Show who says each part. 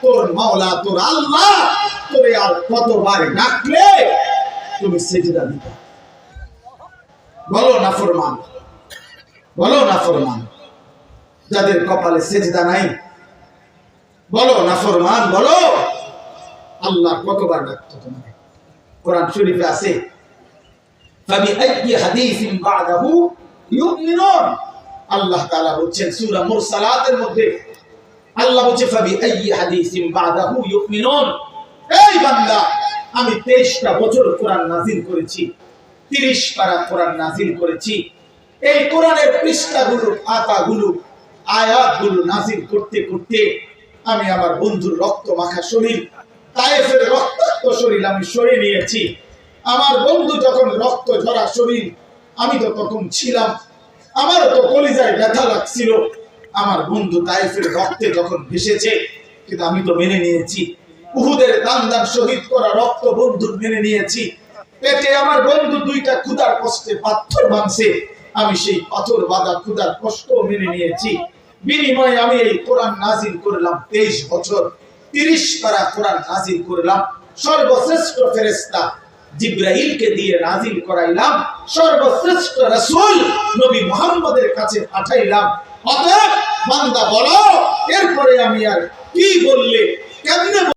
Speaker 1: তোর মাওলা তোর আল্লাহ তোরে আর কতবার ডাকলে তুমি সিজদা দিবে? বলো নাফরমান, বলো নাফরমান যাদের কপালে সিজদা নাই, বলো নাফরমান, বলো আল্লাহ কতবার ডাকতো তোমাকে? কোরআন শরীফে আছে ফাবিআইয়ি হাদিসিন বাদাহু ইউমিনুন। আল্লাহ তাআলা বলেন সূরা মুরসালাতের মধ্যে, আল্লাহ বলেন ফাবিআইয়ি হাদিসিন বাদাহু ইউমিনুন। এই বান্দা, আমি 23টা বছর কোরআন নাযিল করেছি, 30 পারা কোরআন নাযিল করেছি। এই কোরআনের পৃষ্ঠাগুলো, পাতাগুলো, আয়াতগুলো নাযিল করতে করতে আমি আমার বন্ধুর রক্ত মাখা শরীর, তায়েফের রক্তাক্ত শরীর আমি সরিয়ে নিয়েছি। আমার বন্ধু যখন রক্ত ঝরা শরীর, আমি তো তখন ছিলাম, আমারও তো কলিজায় ব্যথা লাগছিল। আমার বন্ধু তায়েফের রক্তে যখন ভেসেছে, কিন্তু আমি তো মেনে নিয়েছি। উহুদের দান দান শহীদ করা রক্ত বন্ধুর মেনে নিয়েছি। পেটে আমার বন্ধু 2টা ক্ষুধার কষ্টে পাথর ভাঙছে, আমি সেই পাথর বাঁধা ক্ষুধার কষ্ট মেনে নিয়েছি। বিনিময়ে আমি এই কোরআন নাযিল করলাম 23 বছর, 30 পারা কোরআন নাযিল করলাম। সর্বশ্রেষ্ঠ ফেরেশতা জিবরাইলকে দিয়ে নাযিল করাইলাম, সর্বশ্রেষ্ঠ রাসূল নবী মুহাম্মদের কাছে পাঠাইলাম। অতএব বান্দা বলো, এরপরে আমি আর কি বললে কেমনে